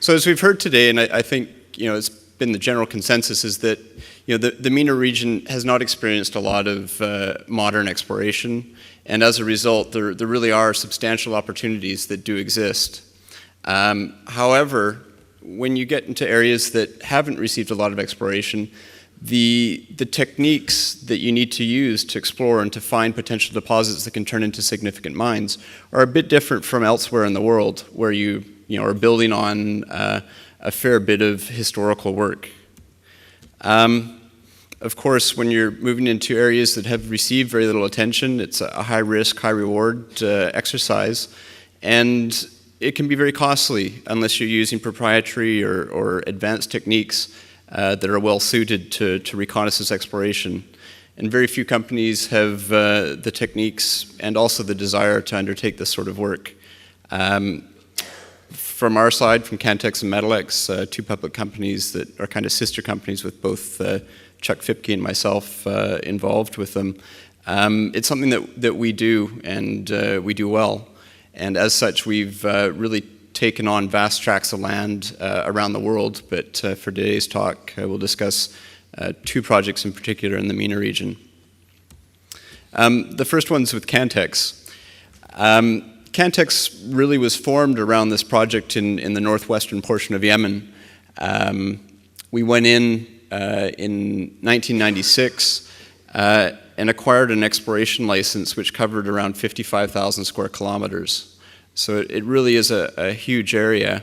So as we've heard today, and I think it's been the general consensus, is that the MENA region has not experienced a lot of modern exploration, and as a result, there really are substantial opportunities that do exist. However, when you get into areas that haven't received a lot of exploration, the techniques that you need to use to explore and to find potential deposits that can turn into significant mines are a bit different from elsewhere in the world, where you are building on a fair bit of historical work. Of course, when you're moving into areas that have received very little attention, it's a high risk, high reward exercise, and it can be very costly unless you're using proprietary or advanced techniques that are well suited to reconnaissance exploration. And very few companies have the techniques and also the desire to undertake this sort of work. From our side, from Cantex and Metalex, two public companies that are kind of sister companies with both Chuck Fipke and myself involved with them, it's something that we do, and we do well. And as such, we've really taken on vast tracts of land around the world, but for today's talk, we'll discuss two projects in particular in the MENA region. The first one's with Cantex. Cantex really was formed around this project in the northwestern portion of Yemen. We went in 1996 and acquired an exploration license which covered around 55,000 square kilometers. So it really is a huge area.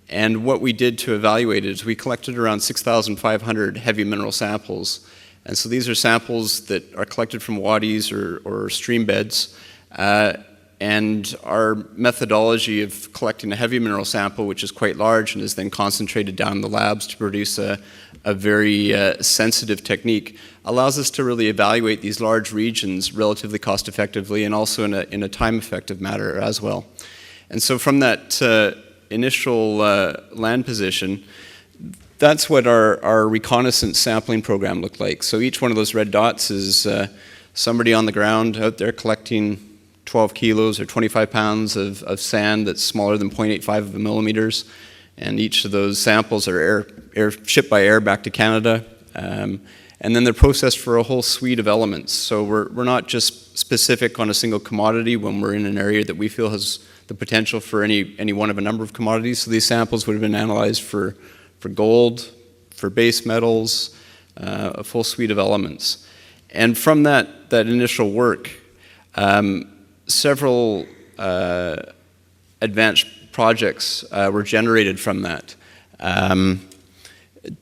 And what we did to evaluate it is we collected around 6,500 heavy mineral samples. And so these are samples that are collected from wadis or stream beds. And our methodology of collecting a heavy mineral sample, which is quite large and is then concentrated down in the labs to produce a very sensitive technique, allows us to really evaluate these large regions relatively cost effectively and also in a time effective manner as well. And so from that initial land position, that's what our reconnaissance sampling program looked like. So each one of those red dots is somebody on the ground out there collecting 12 kilos or 25 pounds of sand that's smaller than 0.85 of a millimeters. And each of those samples are shipped by air back to Canada. And then they're processed for a whole suite of elements. So we're not just specific on a single commodity when we're in an area that we feel has the potential for any one of a number of commodities. So these samples would have been analyzed for gold, for base metals, a full suite of elements. And from that initial work, several advanced projects were generated from that.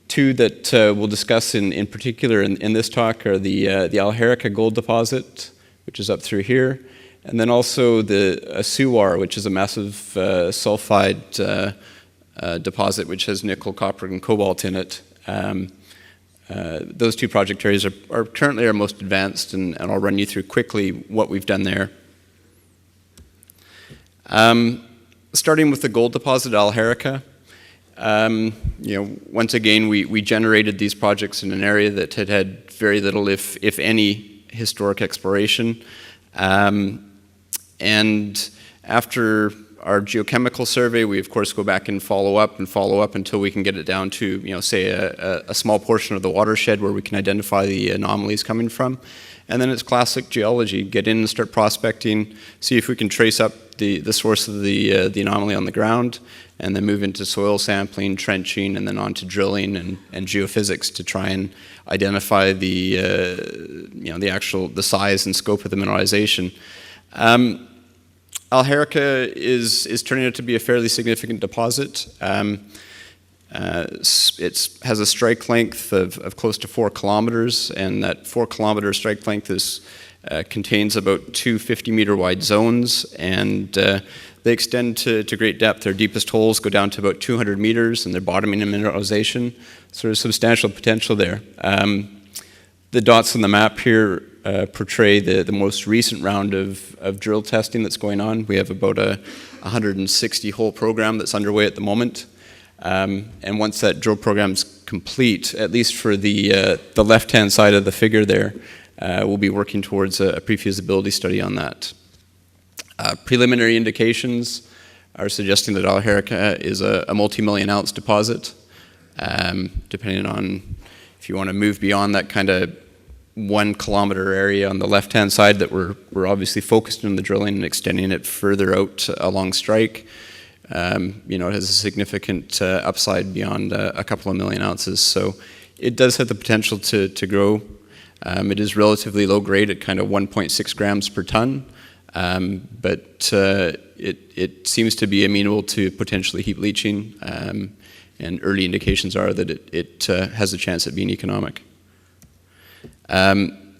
Two that we'll discuss in particular in this talk are the Al-Hera gold deposit, which is up through here, and then also the Suwar, which is a massive sulfide deposit which has nickel, copper, and cobalt in it. Those two project areas are currently our most advanced, and I'll run you through quickly what we've done there. Starting with the gold deposit, Al-Hera. Once again, we generated these projects in an area that had very little, if any, historic exploration. And after our geochemical survey, we of course go back and follow up until we can get it down to, say, a small portion of the watershed where we can identify the anomalies coming from. And then it's classic geology: get in and start prospecting, see if we can trace up the source of the anomaly on the ground, and then move into soil sampling, trenching, and then on to drilling and geophysics to try and identify the size and scope of the mineralization. Al-Hera is turning out to be a fairly significant deposit. It has a strike length of close to 4 kilometers, and that 4-kilometer strike length contains about 2 50-meter wide zones, and they extend to great depth. Their deepest holes go down to about 200 meters, and they're bottoming in mineralization, so there's substantial potential there. The dots on the map here portray the most recent round of drill testing that's going on. We have about a 160-hole program that's underway at the moment. And once that drill program's complete, at least for the left-hand side of the figure there, we'll be working towards a pre-feasibility study on that. Preliminary indications are suggesting that Al-Hera is a multi-million ounce deposit, depending on if you want to move beyond that kind of 1 kilometer area on the left-hand side that we're obviously focused on the drilling and extending it further out along strike. It has a significant upside beyond a couple of million ounces. So it does have the potential to grow. It is relatively low grade at kind of 1.6 grams per ton, but it seems to be amenable to potentially heap leaching, and early indications are that it has a chance at being economic.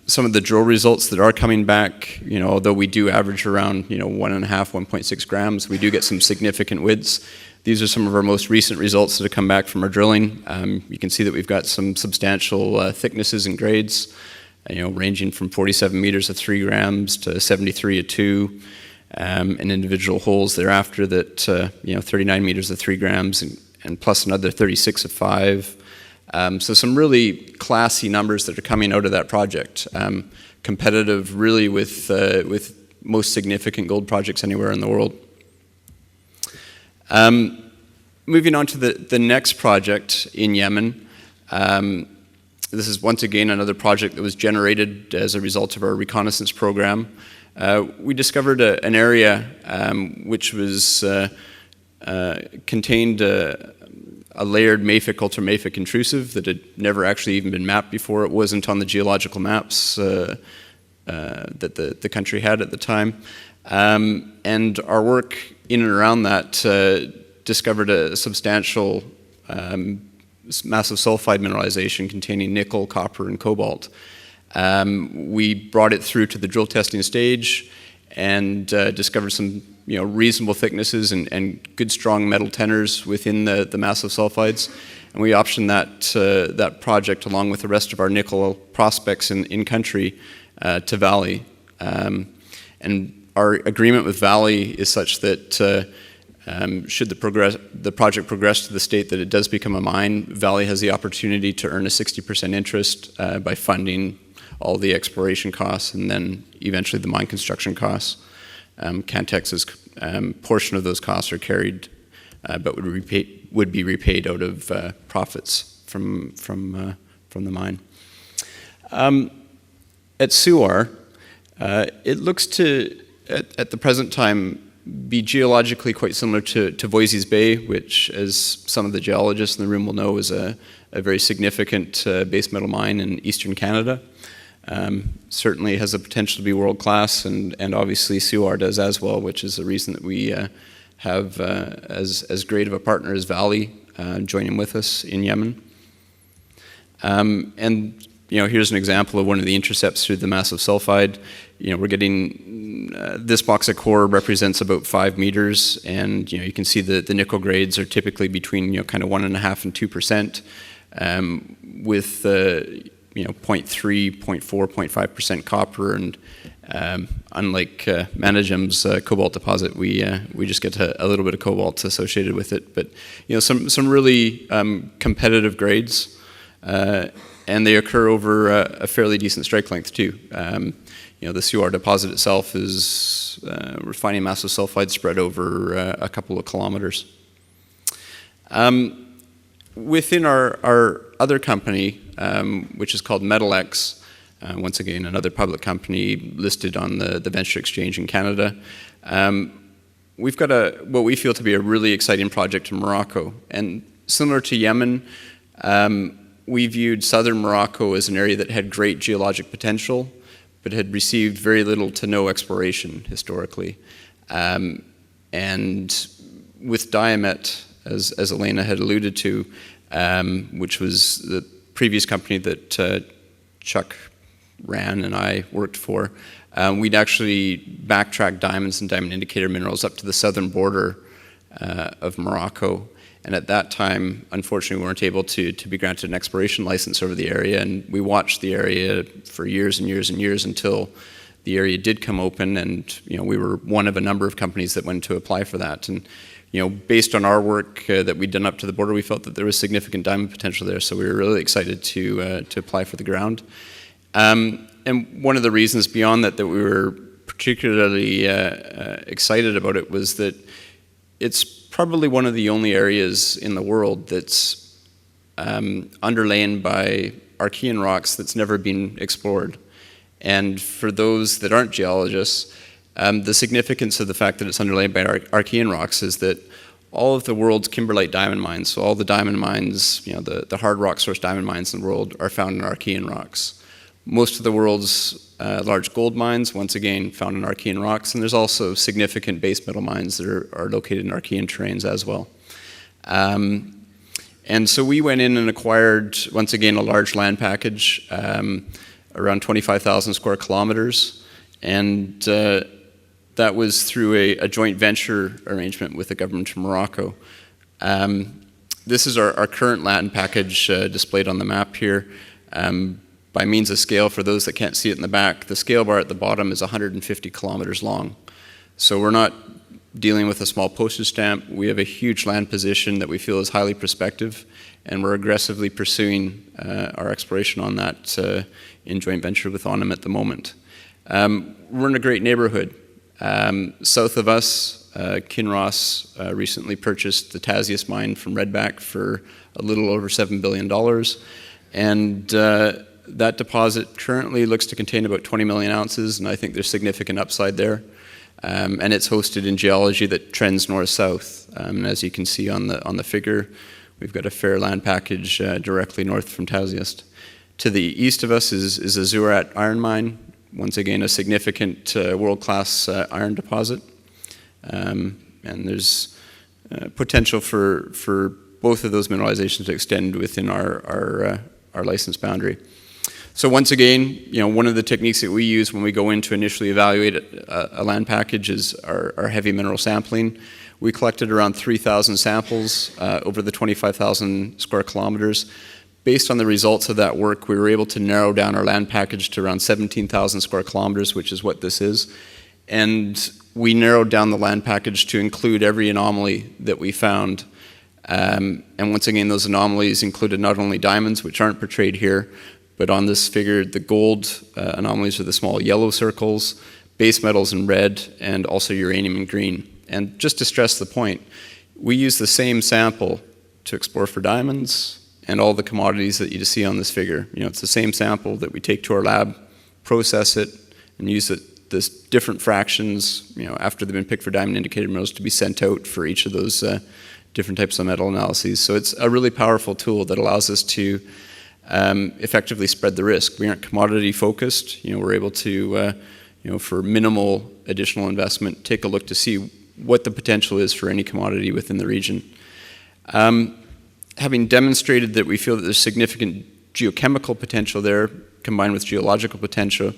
Some of the drill results that are coming back, although we do average around 1.5, 1.6 grams, we do get some significant widths. These are some of our most recent results that have come back from our drilling. You can see that we've got some substantial thicknesses and grades, ranging from 47 meters of 3 grams to 73 of 2, and individual holes thereafter that 39 meters of 3 grams and plus another 36 of 5. So some really classy numbers that are coming out of that project, competitive really with most significant gold projects anywhere in the world. Moving on to the next project in Yemen. This is once again another project that was generated as a result of our reconnaissance program. We discovered an area which was contained a layered mafic, ultramafic intrusive that had never actually even been mapped before. It wasn't on the geological maps that the country had at the time. And our work in and around that discovered a substantial massive sulfide mineralization containing nickel, copper, and cobalt. We brought it through to the drill testing stage and discovered some reasonable thicknesses and good strong metal tenors within the massive sulfides. And we optioned that project along with the rest of our nickel prospects in country to Valley. And our agreement with Valley is such that should the project progress to the state that it does become a mine, Valley has the opportunity to earn a 60% interest by funding all the exploration costs and then eventually the mine construction costs. Cantex's portion of those costs are carried, but would be repaid out of profits from the mine. At Suwar, it looks to, at the present time, be geologically quite similar to Voisey's Bay, which, as some of the geologists in the room will know, is a very significant base metal mine in eastern Canada. Certainly has the potential to be world-class, and obviously Suwar does as well, which is the reason that we have as great of a partner as Valley joining with us in Yemen. And here's an example of one of the intercepts through the massive sulfide. We're getting this box of core represents about 5 meters, and you can see the nickel grades are typically between kind of 1.5% and 2%, with 0.3, 0.4, 0.5% copper, and unlike Manajam's cobalt deposit, we just get a little bit of cobalt associated with it. But some really competitive grades, and they occur over a fairly decent strike length too. The Suwar deposit itself is refining massive sulfide spread over a couple of kilometers. Within our other company, which is called Metalex, once again another public company listed on the Venture Exchange in Canada, we've got what we feel to be a really exciting project in Morocco. And similar to Yemen, we viewed southern Morocco as an area that had great geologic potential, but had received very little to no exploration historically. And with Diamet, as Elena had alluded to, which was the previous company that Chuck ran and I worked for, we'd actually backtracked diamonds and diamond indicator minerals up to the southern border of Morocco. And at that time, unfortunately, we weren't able to be granted an exploration license over the area, and we watched the area for years and years and years until the area did come open, and we were one of a number of companies that went to apply for that. And based on our work that we'd done up to the border, we felt that there was significant diamond potential there, so we were really excited to apply for the ground. And one of the reasons beyond that we were particularly excited about it was that it's probably one of the only areas in the world that's underlain by Archean rocks that's never been explored. And for those that aren't geologists, the significance of the fact that it's underlain by Archean rocks is that all of the world's kimberlite diamond mines, so all the diamond mines, the hard rock source diamond mines in the world are found in Archean rocks. Most of the world's large gold mines, once again, found in Archean rocks, and there's also significant base metal mines that are located in Archean terrains as well. And so we went in and acquired, once again, a large land package, around 25,000 square kilometers, and that was through a joint venture arrangement with the government of Morocco. This is our current land package displayed on the map here. By means of scale, for those that can't see it in the back, the scale bar at the bottom is 150 kilometers long. So we're not dealing with a small postage stamp. We have a huge land position that we feel is highly prospective, and we're aggressively pursuing our exploration on that in joint venture with Onum at the moment. We're in a great neighborhood. South of us, Kinross recently purchased the Tasiast mine from Redback for a little over $7 billion. And that deposit currently looks to contain about 20 million ounces, and I think there's significant upside there. And it's hosted in geology that trends north-south. And as you can see on the figure, we've got a fair land package directly north from Tasiast. To the east of us is a Suwar iron mine. Once again, a significant world-class iron deposit. And there's potential for both of those mineralizations to extend within our license boundary. So once again, one of the techniques that we use when we go in to initially evaluate a land package is our heavy mineral sampling. We collected around 3,000 samples over the 25,000 square kilometers. Based on the results of that work, we were able to narrow down our land package to around 17,000 square kilometers, which is what this is. And we narrowed down the land package to include every anomaly that we found. And once again, those anomalies included not only diamonds, which aren't portrayed here, but on this figure, the gold anomalies are the small yellow circles, base metals in red, and also uranium in green. And just to stress the point, we use the same sample to explore for diamonds and all the commodities that you see on this figure. It's the same sample that we take to our lab, process it, and use the different fractions, after they've been picked for diamond indicated minerals, to be sent out for each of those different types of metal analyses. So it's a really powerful tool that allows us to effectively spread the risk. We aren't commodity focused. We're able to, for minimal additional investment, take a look to see what the potential is for any commodity within the region. Having demonstrated that we feel that there's significant geochemical potential there, combined with geological potential,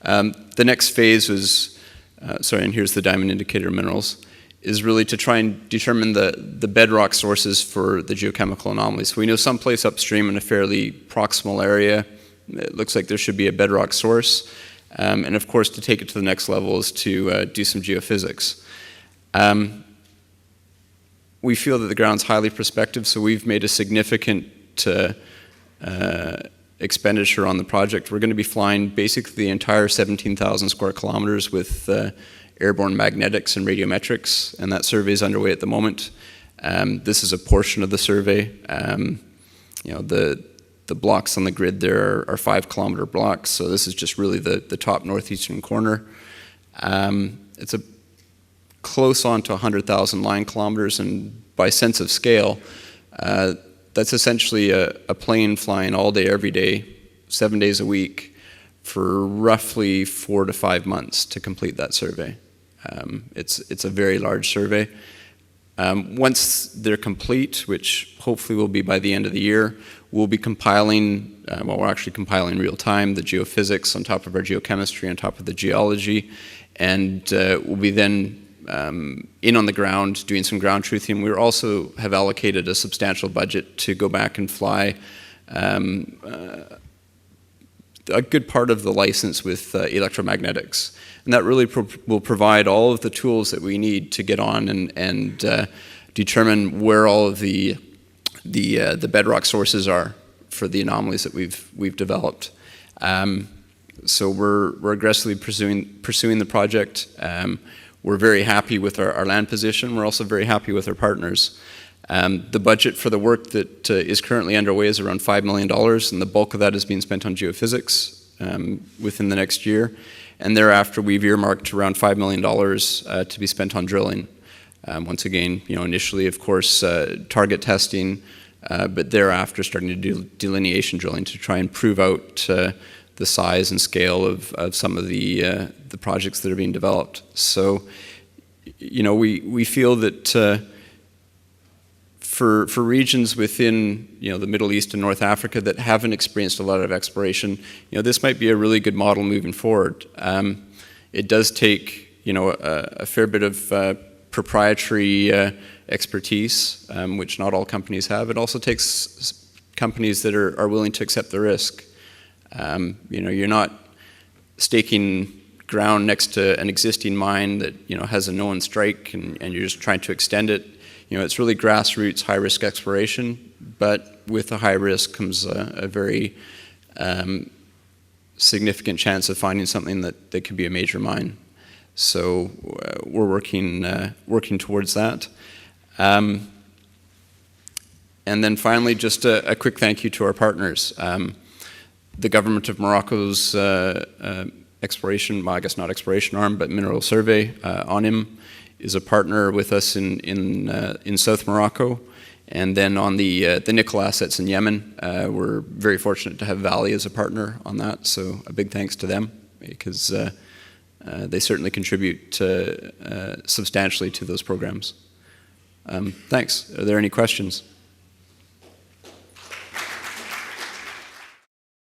the next phase was, and here's the diamond indicator minerals, is really to try and determine the bedrock sources for the geochemical anomalies. So we know someplace upstream in a fairly proximal area, it looks like there should be a bedrock source. And of course, to take it to the next level is to do some geophysics. We feel that the ground's highly prospective, so we've made a significant expenditure on the project. We're going to be flying basically the entire 17,000 square kilometers with airborne magnetics and radiometrics, and that survey is underway at the moment. This is a portion of the survey. The blocks on the grid there are 5-kilometer blocks, so this is just really the top northeastern corner. It's close on to 100,000 line kilometers, and by sense of scale, that's essentially a plane flying all day, every day, 7 days a week, for roughly 4 to 5 months to complete that survey. It's a very large survey. Once they're complete, which hopefully will be by the end of the year, we'll be compiling, we're actually compiling real time, the geophysics on top of our geochemistry, on top of the geology, and we'll be then in on the ground doing some ground truthing. We also have allocated a substantial budget to go back and fly a good part of the license with electromagnetics. And that really will provide all of the tools that we need to get on and determine where all of the bedrock sources are for the anomalies that we've developed. So we're aggressively pursuing the project. we're very happy with our land position. We're also very happy with our partners. The budget for the work that is currently underway is around $5 million, and the bulk of that is being spent on geophysics within the next year. And thereafter, we've earmarked around $5 million to be spent on drilling. Once again, initially, of course, target testing, but thereafter starting to do delineation drilling to try and prove out the size and scale of some of the projects that are being developed. So, we feel that for regions within the Middle East and North Africa that haven't experienced a lot of exploration, this might be a really good model moving forward. It does take a fair bit of proprietary expertise, which not all companies have. It also takes companies that are willing to accept the risk. You're not staking ground next to an existing mine that has a known strike and you're just trying to extend it. It's really grassroots, high-risk exploration, but with the high risk comes a very significant chance of finding something that could be a major mine. So we're working towards that. And then finally, just a quick thank you to our partners. The government of Morocco's exploration, well, I guess not exploration arm, but mineral survey, ONIM, is a partner with us in South Morocco. And then on the nickel assets in Yemen, we're very fortunate to have Valley as a partner on that. So a big thanks to them, because they certainly contribute substantially to those programs. Thanks. Are there any questions?